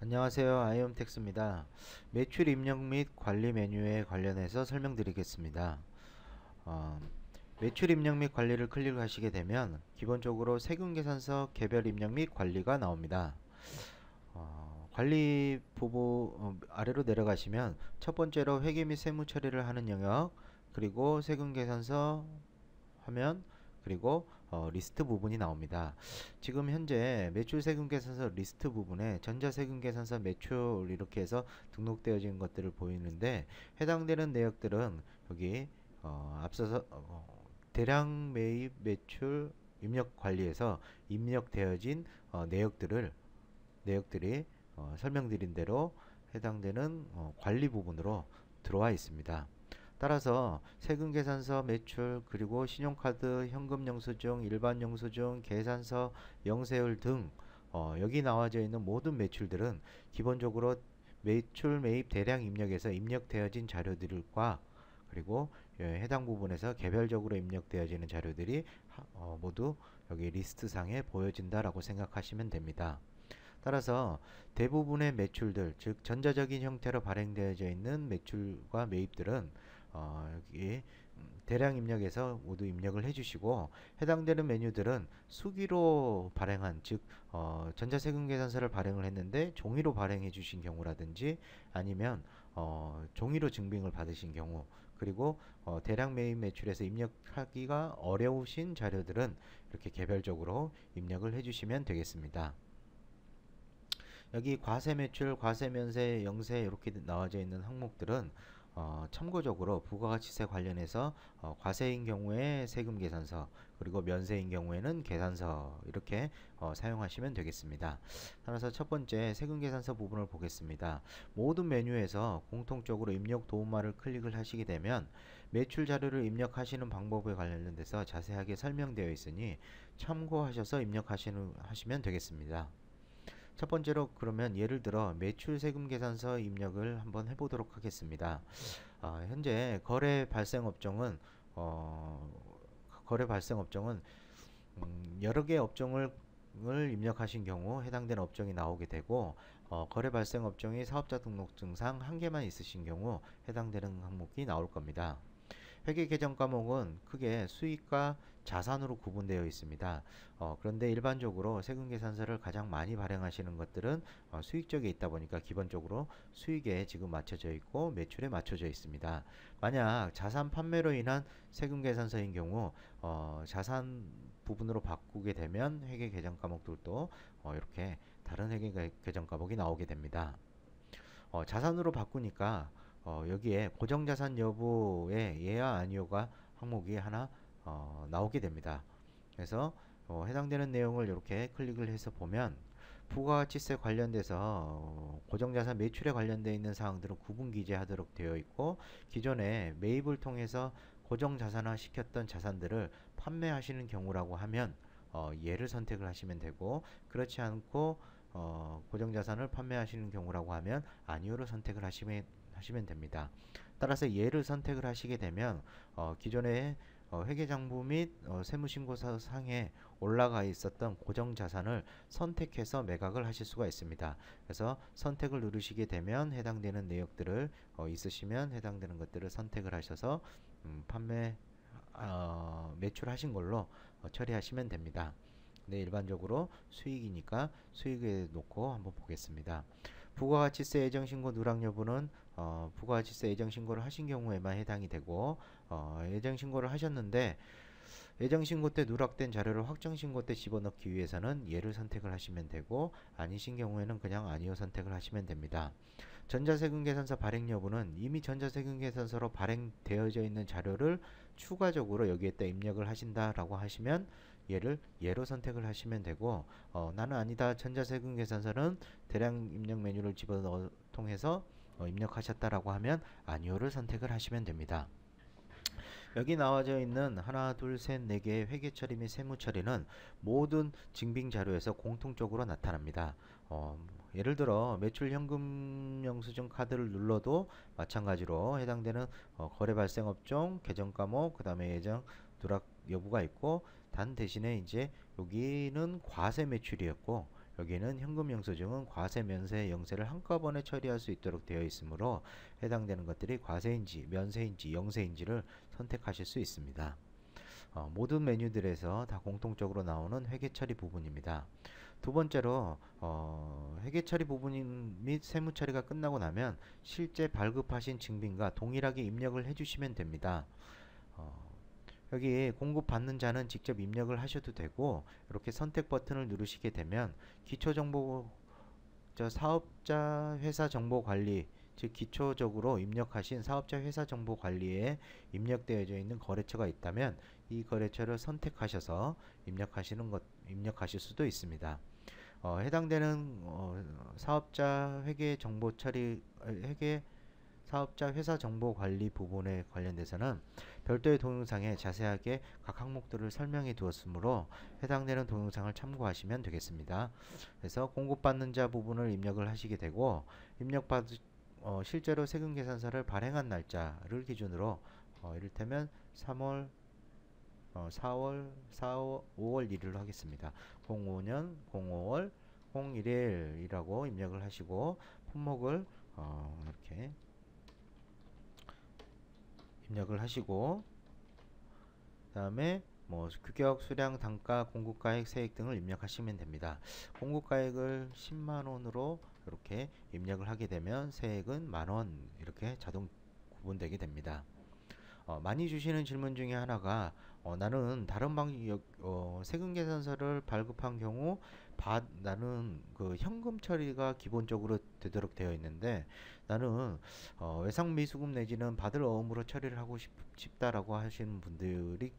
안녕하세요. 아이엠텍스입니다. 매출 입력 및 관리 메뉴에 관련해서 설명드리겠습니다. 어, 매출 입력 및 관리를 클릭하시게 되면 기본적으로 세금계산서 개별 입력 및 관리가 나옵니다. 관리 부분 아래로 내려가시면 첫 번째로 회계 및 세무 처리를 하는 영역, 그리고 세금계산서 화면, 그리고 리스트 부분이 나옵니다. 지금 현재 매출세금계산서 리스트 부분에 전자세금계산서 매출 이렇게 해서 등록되어진 것들을 보이는데, 해당되는 내역들은 여기 앞서서 대량 매입 매출 입력 관리에서 입력되어진 내역들이 설명드린 대로 해당되는 관리 부분으로 들어와 있습니다. 따라서 세금계산서 매출, 그리고 신용카드, 현금영수증, 일반영수증, 계산서, 영세율 등 여기 나와져 있는 모든 매출들은 기본적으로 매출 매입 대량 입력에서 입력되어진 자료들과, 그리고 해당 부분에서 개별적으로 입력되어지는 자료들이 모두 여기 리스트상에 보여진다라고 생각하시면 됩니다. 따라서 대부분의 매출들, 즉 전자적인 형태로 발행되어져 있는 매출과 매입들은 여기 대량 입력에서 모두 입력을 해주시고, 해당되는 메뉴들은 수기로 발행한, 즉 전자세금계산서를 발행을 했는데 종이로 발행해 주신 경우라든지, 아니면 종이로 증빙을 받으신 경우, 그리고 대량 매입 매출에서 입력하기가 어려우신 자료들은 이렇게 개별적으로 입력을 해주시면 되겠습니다. 여기 과세매출, 과세면세, 영세 이렇게 나와져 있는 항목들은 참고적으로 부가가치세 관련해서 과세인 경우에 세금계산서, 그리고 면세인 경우에는 계산서 이렇게 사용하시면 되겠습니다. 따라서 첫 번째 세금계산서 부분을 보겠습니다. 모든 메뉴에서 공통적으로 입력 도움말을 클릭을 하시게 되면 매출 자료를 입력하시는 방법에 관련돼서 자세하게 설명되어 있으니 참고하셔서 입력하시면 되겠습니다. 첫 번째로 그러면 예를 들어 매출 세금 계산서 입력을 한번 해보도록 하겠습니다. 현재 거래 발생 업종은 여러 개 업종을 입력하신 경우 해당되는 업종이 나오게 되고, 거래 발생 업종이 사업자 등록증상 한 개만 있으신 경우 해당되는 항목이 나올 겁니다. 회계 개정 과목은 크게 수익과 자산으로 구분되어 있습니다. 그런데 일반적으로 세금 계산서를 가장 많이 발행하시는 것들은 수익 쪽에 있다 보니까 기본적으로 수익에 지금 맞춰져 있고 매출에 맞춰져 있습니다. 만약 자산 판매로 인한 세금 계산서인 경우 자산 부분으로 바꾸게 되면 회계 개정 과목들도 이렇게 다른 회계 개정 과목이 나오게 됩니다. 자산으로 바꾸니까 여기에 고정자산 여부에 예야 아니요가 항목이 하나 나오게 됩니다. 그래서 해당되는 내용을 이렇게 클릭을 해서 보면 부가가치세 관련돼서 고정자산 매출에 관련되어 있는 사항들은 구분 기재하도록 되어 있고, 기존에 매입을 통해서 고정자산화 시켰던 자산들을 판매하시는 경우라고 하면 얘를 선택을 하시면 되고, 그렇지 않고 고정자산을 판매하시는 경우라고 하면 아니오를 선택을 하시면 됩니다. 따라서 얘를 선택을 하시게 되면 기존의 회계장부 및 세무신고서 상에 올라가 있었던 고정자산을 선택해서 매각을 하실 수가 있습니다. 그래서 선택을 누르시게 되면 해당되는 내역들을 있으시면 해당되는 것들을 선택을 하셔서 매출하신 걸로 처리하시면 됩니다. 네, 일반적으로 수익이니까 수익에 놓고 한번 보겠습니다. 부가가치세 예정신고 누락 여부는 부가가치세 예정신고를 하신 경우에만 해당이 되고, 예정신고를 하셨는데 예정신고 때 누락된 자료를 확정신고 때 집어넣기 위해서는 얘를 선택을 하시면 되고, 아니신 경우에는 그냥 아니요 선택을 하시면 됩니다. 전자세금계산서 발행 여부는 이미 전자세금계산서로 발행되어져 있는 자료를 추가적으로 여기에다 입력을 하신다라고 하시면 얘를 예로 선택을 하시면 되고, 나는 아니다, 전자세금계산서는 대량 입력 메뉴를 집어넣어 통해서 입력하셨다라고 하면 아니오를 선택을 하시면 됩니다. 여기 나와져 있는 하나, 둘, 셋, 네 개의 회계 처리 및 세무 처리는 모든 증빙 자료에서 공통적으로 나타납니다. 예를 들어 매출 현금 영수증 카드를 눌러도 마찬가지로 해당되는 거래 발생 업종, 계정 과목, 그 다음에 예정 누락 여부가 있고, 단 대신에 이제 여기는 과세 매출이었고 여기는 현금 영수증은 과세, 면세, 영세를 한꺼번에 처리할 수 있도록 되어 있으므로 해당되는 것들이 과세인지, 면세인지, 영세인지를 선택하실 수 있습니다. 모든 메뉴들에서 다 공통적으로 나오는 회계 처리 부분입니다. 두 번째로 회계 처리 부분 및 세무 처리가 끝나고 나면 실제 발급하신 증빙과 동일하게 입력을 해주시면 됩니다. 여기 공급받는 자는 직접 입력을 하셔도 되고 이렇게 선택 버튼을 누르시게 되면 기초정보 사업자 회사 정보 관리 즉 기초적으로 입력하신 사업자 회사 정보 관리에 입력되어져 있는 거래처가 있다면 이 거래처를 선택하셔서 입력하실 수도 있습니다. 해당되는 사업자 회계 정보 처리 사업자 회사 정보 관리 부분에 관련돼서는 별도의 동영상에 자세하게 각 항목들을 설명해 두었으므로 해당되는 동영상을 참고하시면 되겠습니다. 그래서 공급받는 자 부분을 입력을 하시게 되고 실제로 세금 계산서를 발행한 날짜를 기준으로 이를테면 3월 4월 5월 1일로 하겠습니다. 05년 05월 01일이라고 입력을 하시고 품목을 이렇게 입력을 하시고 그다음에 뭐 규격, 수량, 단가, 공급가액, 세액 등을 입력하시면 됩니다. 공급가액을 10만원으로 이렇게 입력을 하게 되면 세액은 만원 이렇게 자동 구분되게 됩니다. 많이 주시는 질문 중에 하나가 나는 다른 세금 계산서를 발급한 경우 나는 그 현금 처리가 기본적으로 되도록 되어 있는데 나는 외상 미수금 내지는 받을 어음으로 처리를 하고 싶다라고 하시는 분들이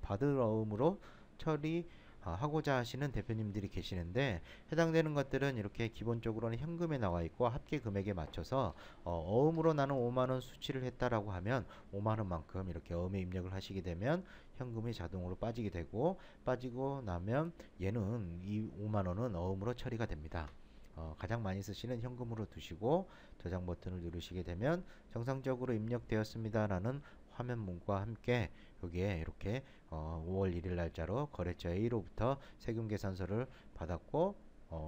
받을 어음으로 처리하고자 하시는 대표님들이 계시는데 해당되는 것들은 이렇게 기본적으로는 현금에 나와 있고 합계 금액에 맞춰서 어음으로 나는 5만원 수취를 했다라고 하면 5만원만큼 이렇게 어음에 입력을 하시게 되면 현금이 자동으로 빠지게 되고 빠지고 나면 얘는 이 5만원은 어음으로 처리가 됩니다. 가장 많이 쓰시는 현금으로 두시고 저장 버튼을 누르시게 되면 정상적으로 입력되었습니다 라는 화면 문구와 함께 여기에 이렇게 5월 1일 날짜로 거래처 A로부터 세금 계산서를 받았고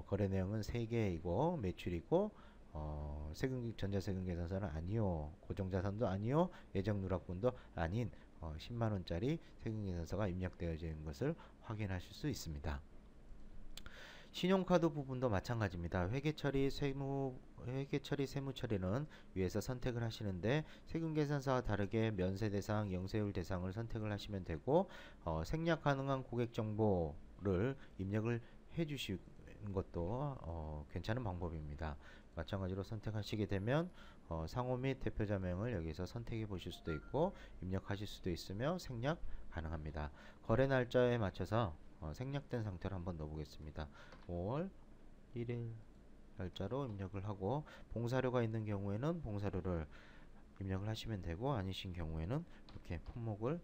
거래 내용은 3개이고 매출이고 전자세금 계산서는 아니요, 고정자산도 아니요, 예정 누락분도 아닌 10만원짜리 세금 계산서가 입력되어져 있는 것을 확인하실 수 있습니다. 신용카드 부분도 마찬가지입니다. 회계처리, 세무 처리는 위에서 선택을 하시는데 세금계산서와 다르게 면세대상, 영세율 대상을 선택을 하시면 되고 생략 가능한 고객 정보를 입력을 해주시는 것도 괜찮은 방법입니다. 마찬가지로 선택하시게 되면 상호 및 대표자명을 여기서 선택해 보실 수도 있고 입력하실 수도 있으며 생략 가능합니다. 거래 날짜에 맞춰서 생략된 상태로 한번 넣어보겠습니다. 5월 1일 날짜로 입력을 하고 봉사료가 있는 경우에는 봉사료를 입력을 하시면 되고 아니신 경우에는 이렇게 품목을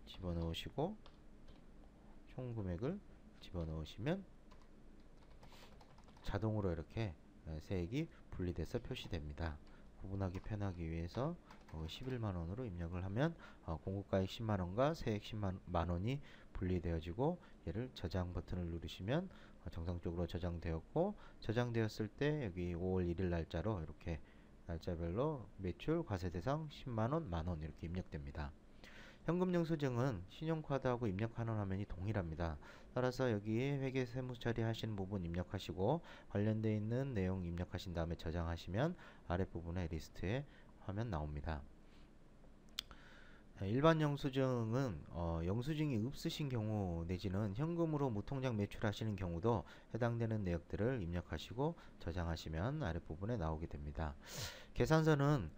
집어넣으시고 총 금액을 집어넣으시면 자동으로 이렇게 세액이 분리돼서 표시됩니다. 구분하기 편하기 위해서 11만원으로 입력을 하면 공급가액 10만원과 세액 10만원이 분리되어지고 얘를 저장 버튼을 누르시면 정상적으로 저장되었고 저장되었을 때 여기 5월 1일 날짜로 이렇게 날짜별로 매출, 과세대상 10만원, 만원 이렇게 입력됩니다. 현금 영수증은 신용카드하고 입력하는 화면이 동일합니다. 따라서 여기에 회계 세무 처리 하시는 부분 입력하시고 관련되어 있는 내용 입력하신 다음에 저장하시면 아랫부분에 리스트에 화면 나옵니다. 일반 영수증은 영수증이 없으신 경우 내지는 현금으로 무통장 매출하시는 경우도 해당되는 내역들을 입력하시고 저장하시면 아랫부분에 나오게 됩니다. 계산서는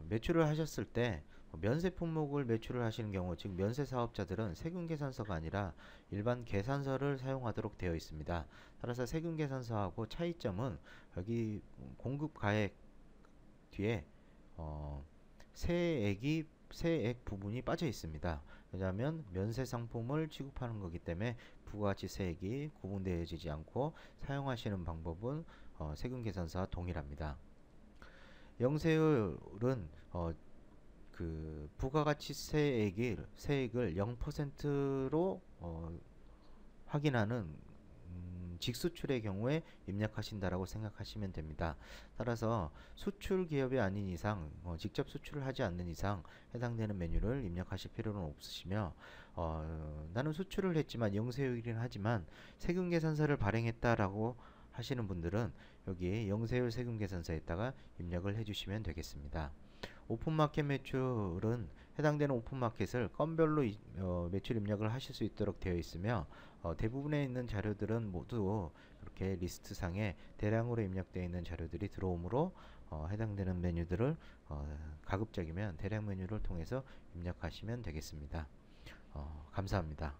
매출을 하셨을 때 면세 품목을 매출을 하시는 경우 즉 면세 사업자들은 세금 계산서가 아니라 일반 계산서를 사용하도록 되어 있습니다. 따라서 세금 계산서하고 차이점은 여기 공급 가액 뒤에 세액 부분이 빠져 있습니다. 왜냐하면 면세 상품을 취급하는 거기 때문에 부가가치 세액이 구분되어지지 않고 사용하시는 방법은 세금 계산서와 동일합니다. 영세율은 그 부가가치 세액을 0%로 확인하는 직수출의 경우에 입력하신다라고 생각하시면 됩니다. 따라서 수출 기업이 아닌 이상, 직접 수출을 하지 않는 이상 해당되는 메뉴를 입력하실 필요는 없으시며, 나는 수출을 했지만 영세율이긴 하지만 세금계산서를 발행했다라고 하시는 분들은 여기 영세율 세금계산서에다가 입력을 해주시면 되겠습니다. 오픈마켓 매출은 해당되는 오픈마켓을 건별로 매출 입력을 하실 수 있도록 되어 있으며, 대부분에 있는 자료들은 모두 이렇게 리스트상에 대량으로 입력되어 있는 자료들이 들어오므로 해당되는 메뉴들을 가급적이면 대량 메뉴를 통해서 입력하시면 되겠습니다. 감사합니다.